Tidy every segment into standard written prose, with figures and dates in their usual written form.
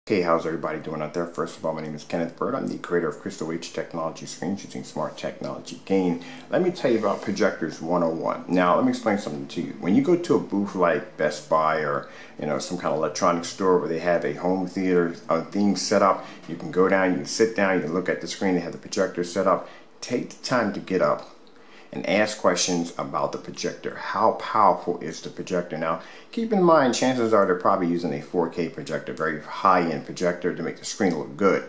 Hey, how's everybody doing out there? First of all, my name is Kenneth Bird. I'm the creator of Crystal H Technology Screens using smart technology gain. Let me tell you about Projectors 101. Now, let me explain something to you. When you go to a booth like Best Buy or some kind of electronics store where they have a home theater theme set up, you can go down, you can sit down, you can look at the screen, they have the projector set up. Take the time to get up and ask questions about the projector. How powerful is the projector? Now, keep in mind, chances are they're probably using a 4K projector, very high-end projector to make the screen look good.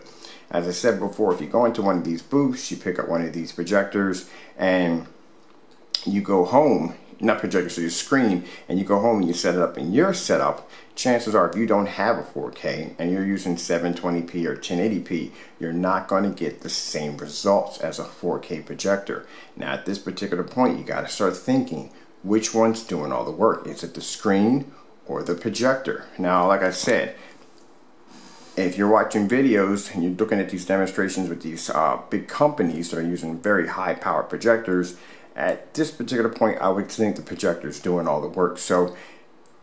As I said before, if you go into one of these booths, you pick up one of these projectors and you go home, not projector, so your screen, and you go home and you set it up in your setup, chances are if you don't have a 4K and you're using 720p or 1080p, you're not going to get the same results as a 4K projector. Now at this particular point, you got to start thinking, which one's doing all the work? Is it the screen or the projector? Now, like I said, if you're watching videos and you're looking at these demonstrations with these big companies that are using very high power projectors, at this particular point, I would think the projector is doing all the work. So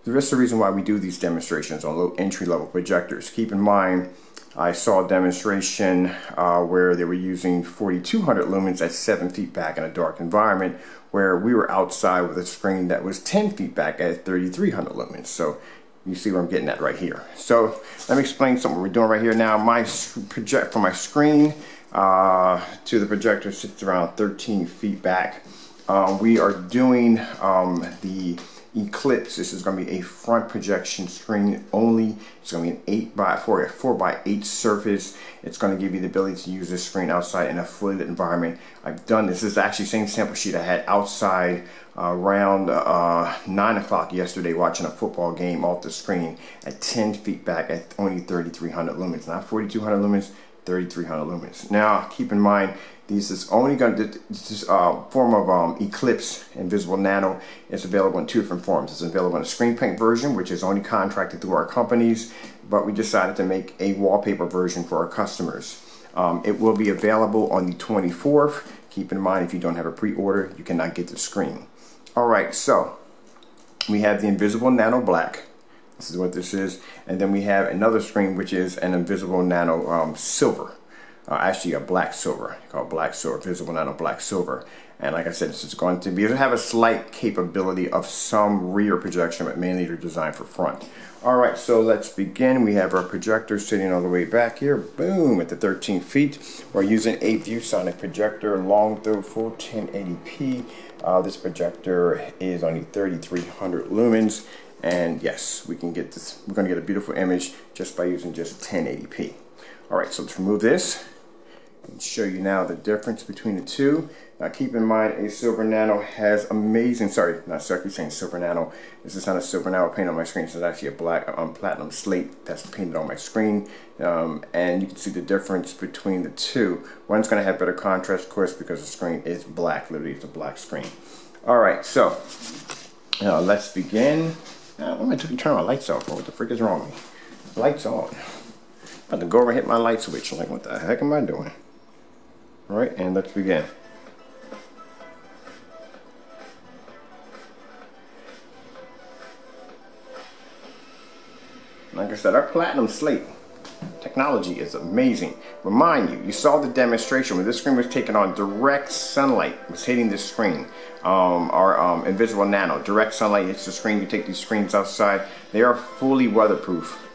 that's the reason why we do these demonstrations on low entry-level projectors. Keep in mind, I saw a demonstration where they were using 4200 lumens at 7 feet back in a dark environment, where we were outside with a screen that was 10 feet back at 3300 lumens. So you see where I'm getting at right here. So let me explain something we're doing right here now. From my screen to the projector sits around 13 feet back. We are doing the ECLIPSE. This is going to be a front projection screen only. It's going to be an 4x8 surface. It's going to give you the ability to use this screen outside in a fully lit environment. I've done this. This is actually the same sample sheet I had outside around 9 o'clock yesterday watching a football game off the screen at 10 feet back at only 3300 lumens. Not 4200 lumens, 3300 lumens. Now, keep in mind, this is only going to, this form of ECLIPSE Invisible Nano is available in two different forms. It's available in a screen paint version, which is only contracted through our companies, but we decided to make a wallpaper version for our customers. It will be available on the 24th. Keep in mind, if you don't have a pre-order, you cannot get the screen. Alright, so we have the Invisible Nano Black. This is what this is. And then we have another screen, which is an Invisible Nano Silver. Actually a black silver, called black silver, Visible Nano Black Silver. And like I said, this is going to have a slight capability of some rear projection, but mainly they're designed for front. Alright, so let's begin. We have our projector sitting all the way back here, boom, at the 13 feet. We're using a ViewSonic projector, long through full 1080p. This projector is only 3300 lumens. And yes, we can get this, we're going to get a beautiful image just by using just 1080p. Alright, so let's remove this and show you now the difference between the two. Now keep in mind, a Silver Nano has amazing, sorry, not exactly saying Silver Nano. This is not a Silver Nano paint on my screen. This is actually a black platinum slate that's painted on my screen. And you can see the difference between the two. One's going to have better contrast, of course, because the screen is black. Literally, it's a black screen. Alright, so let's begin. Now, I'm going to turn my lights off. What the frick is wrong with me? Lights on. I'm about to go over and hit my light switch. I'm like, what the heck am I doing? Alright, and let's begin. Like I said, our platinum slate technology is amazing. Remind you, you saw the demonstration when this screen was taken on direct sunlight, was hitting this screen. Our Invisible Nano, direct sunlight hits the screen. You take these screens outside, they are fully weatherproof.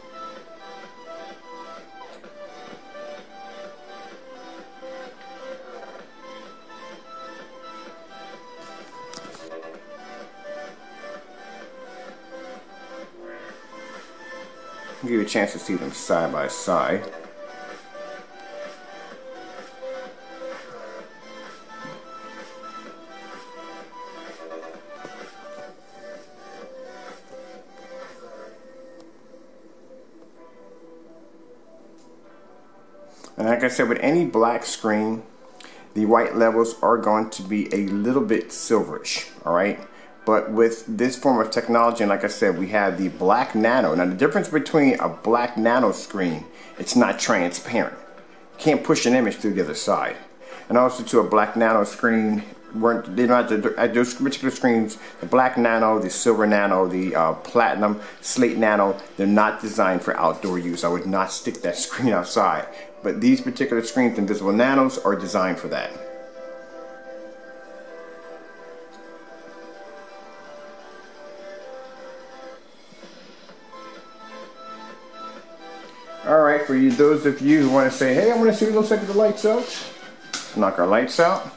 Give you a chance to see them side by side. And like I said, with any black screen, the white levels are going to be a little bit silverish, alright? But with this form of technology, and like I said, we have the black nano. Now the difference between a black nano screen, it's not transparent. You can't push an image through the other side. And also to a black nano screen, they're not those particular screens, the black nano, the silver nano, the platinum, slate nano, they're not designed for outdoor use. I would not stick that screen outside. But these particular screens, invisible nanos, are designed for that. Alright, for you, those of you who want to say, hey, I want to see what it looks like with the lights out. Let's knock our lights out.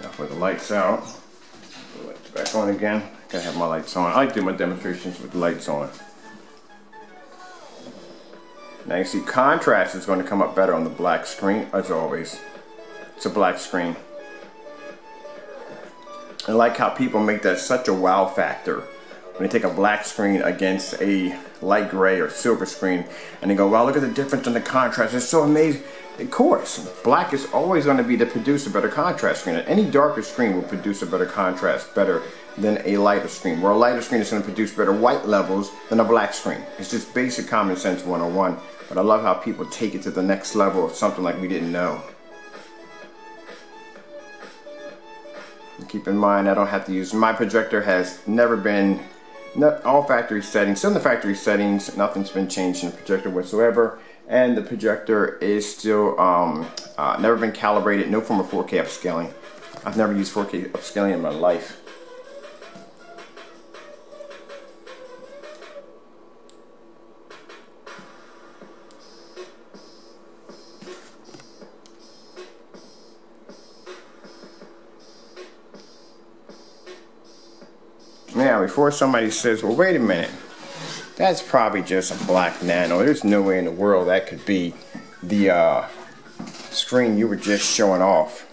Now for the lights out, put the lights back on again. Gotta have my lights on. I like to do my demonstrations with the lights on. Now you see contrast is going to come up better on the black screen, as always. It's a black screen. I like how people make that such a wow factor when they take a black screen against a light gray or silver screen and they go, wow, look at the difference in the contrast, it's so amazing. Of course, black is always going to produce a better contrast screen. Any darker screen will produce a better contrast, better than a lighter screen. Where a lighter screen is going to produce better white levels than a black screen. It's just basic common sense 101, but I love how people take it to the next level of something like we didn't know. And keep in mind, I don't have to use, my projector has never been, all factory settings, still in the factory settings, nothing's been changed in the projector whatsoever. And the projector is still never been calibrated, no form of 4K upscaling. I've never used 4K upscaling in my life. Now, before somebody says, well, wait a minute, that's probably just a black nano. There's no way in the world that could be the screen you were just showing off.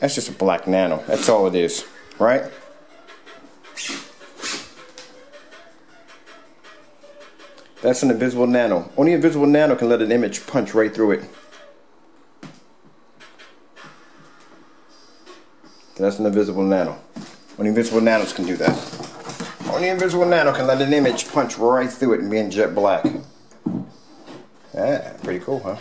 That's just a black nano. That's all it is, right? That's an invisible nano. Only invisible nano can let an image punch right through it. That's an invisible nano. Only invisible nanos can do that. Only invisible nano can let an image punch right through it and be in jet black. Yeah, pretty cool, huh?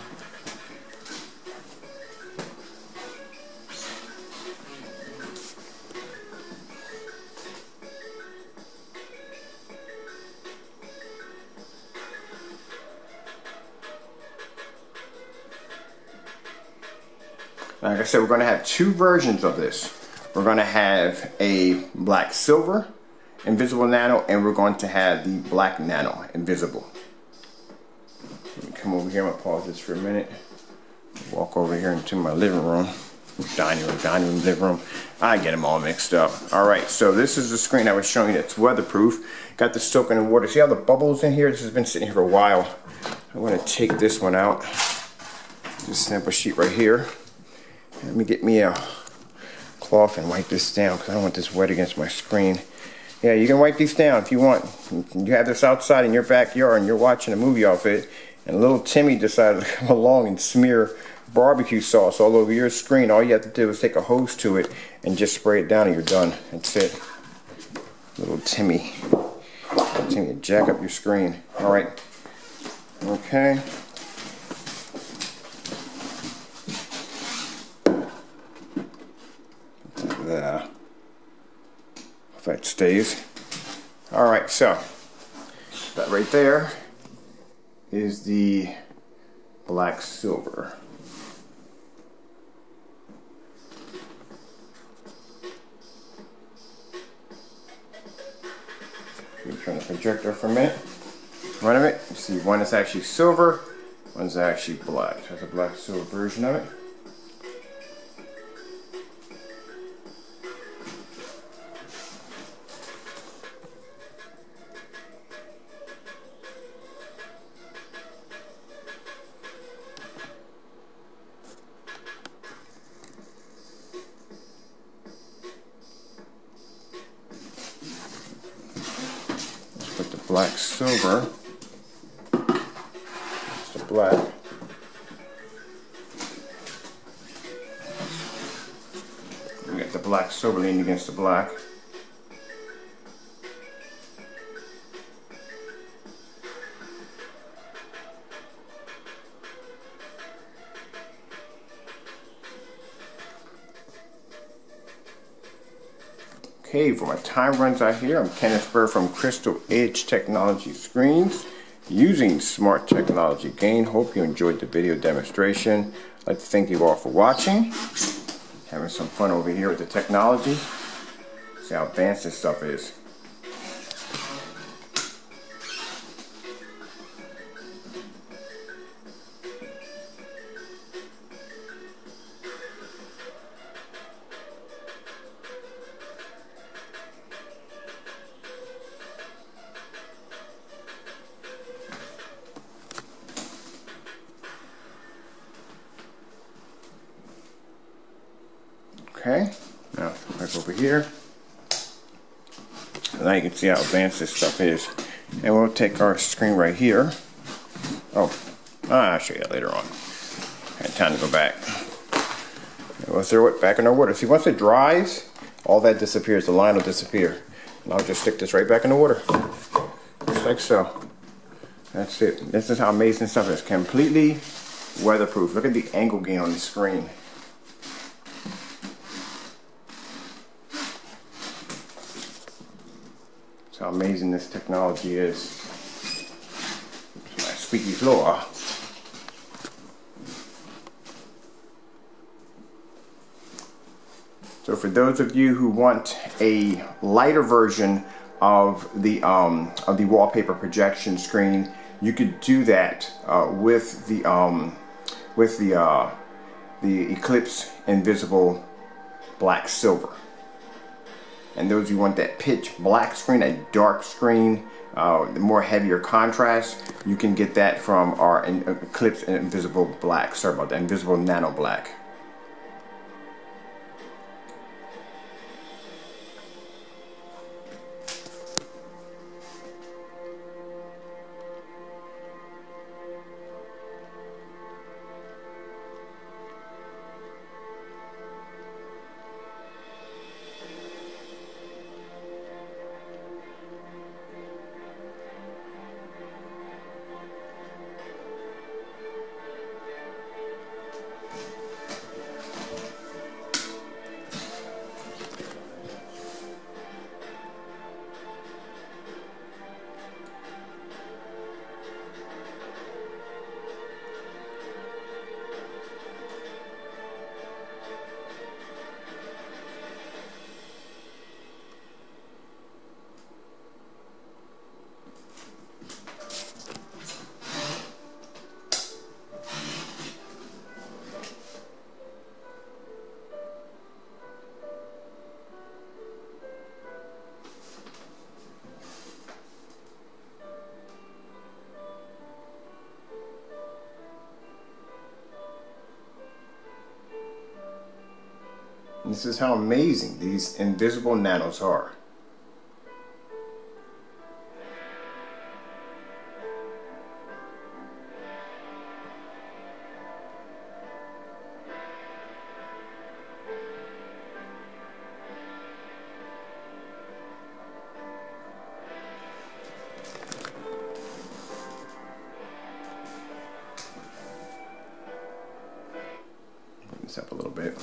Like I said, we're going to have two versions of this. We're going to have a black silver invisible nano, and we're going to have the black nano invisible. Let me come over here. I'm going to pause this for a minute. Walk over here into my living room. Dining room, living room. I get them all mixed up. Alright, so this is the screen I was showing you that's weatherproof. Got this soaking in water. See how the bubbles in here? This has been sitting here for a while. I want to take this one out. This sample sheet right here. Let me get me a cloth and wipe this down because I don't want this wet against my screen. Yeah, you can wipe these down if you want. You have this outside in your backyard and you're watching a movie off it, and little Timmy decided to come along and smear barbecue sauce all over your screen. All you have to do is take a hose to it and just spray it down and you're done. That's it. Little Timmy. Little Timmy, jack up your screen. Alright. Okay. There. If that stays. Alright, so that right there is the black silver. Let me turn the projector for a minute. One of it, you see one is actually silver, one's actually black. That's a black silver version of it. black silver. It's the black. We got the black silver leaning against the black. Okay, for my time runs out here, I'm Kenneth Bird from Crystal Edge Technology Screens using Smart Technology Gain. Hope you enjoyed the video demonstration. I'd like to thank you all for watching. Having some fun over here with the technology. See how advanced this stuff is. Okay, now back over here. Now you can see how advanced this stuff is. And we'll take our screen right here. Oh, I'll show you that later on. I had time to go back. And we'll throw it back in our water. See, once it dries, all that disappears. The line will disappear. And I'll just stick this right back in the water. Just like so. That's it. This is how amazing stuff is. Completely weatherproof. Look at the angle gain on the screen. That's how amazing this technology is. My squeaky floor. So for those of you who want a lighter version of the wallpaper projection screen, you could do that with the ECLIPSE Invisible Black Silver. And those who want that pitch black screen, a dark screen, the more heavier contrast, you can get that from our ECLIPSE Invisible Black. Sorry about that, Invisible Nano Black. This is how amazing these invisible nanos are. Put this up a little bit.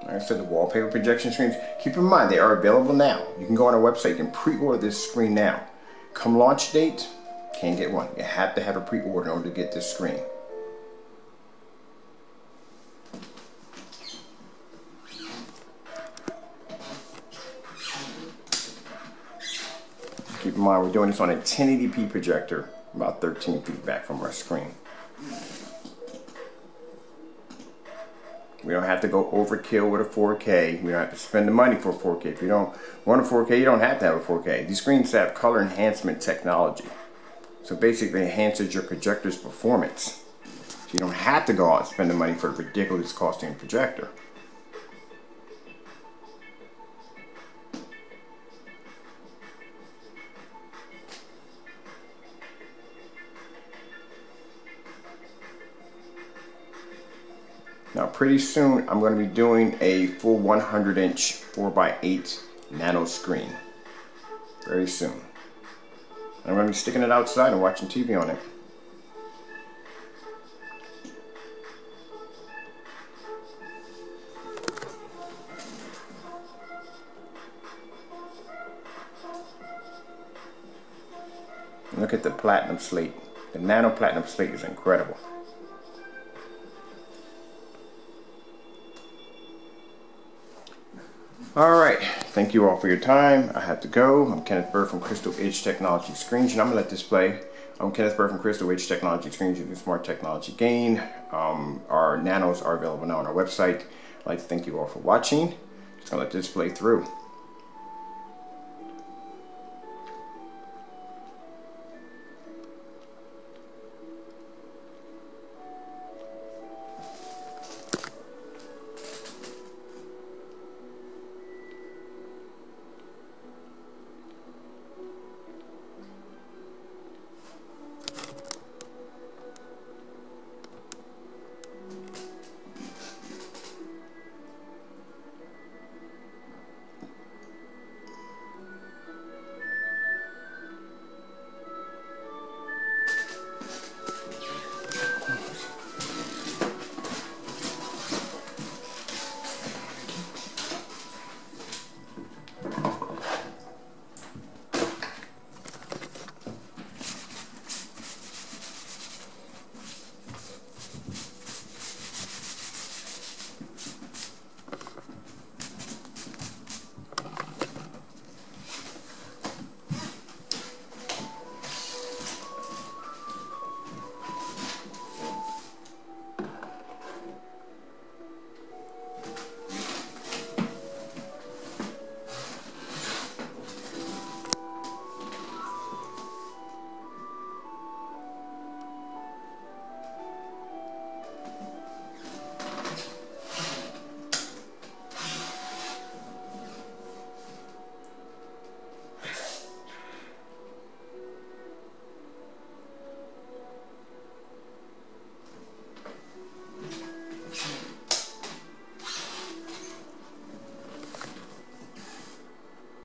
Like I said, the wallpaper projection screens, keep in mind they are available now. You can go on our website and pre-order this screen now. Come launch date, can't get one. You have to have a pre-order in order to get this screen. Keep in mind we're doing this on a 1080p projector, about 13 feet back from our screen. We don't have to go overkill with a 4K. We don't have to spend the money for a 4K. If you don't want a 4K, you don't have to have a 4K. These screens have color enhancement technology. So basically it enhances your projector's performance. So you don't have to go out and spend the money for a ridiculous costing projector. Now pretty soon I'm going to be doing a full 100-inch 4x8 nano screen. Very soon. I'm going to be sticking it outside and watching TV on it. Look at the platinum slate. The nano platinum slate is incredible. Alright, thank you all for your time. I have to go. I'm Kenneth Bird from Crystal Edge Technology Screens, and I'm going to let this play. I'm Kenneth Bird from Crystal Edge Technology Screens using Smart Technology Gain. Our nanos are available now on our website. I'd like to thank you all for watching. Just going to let this play through.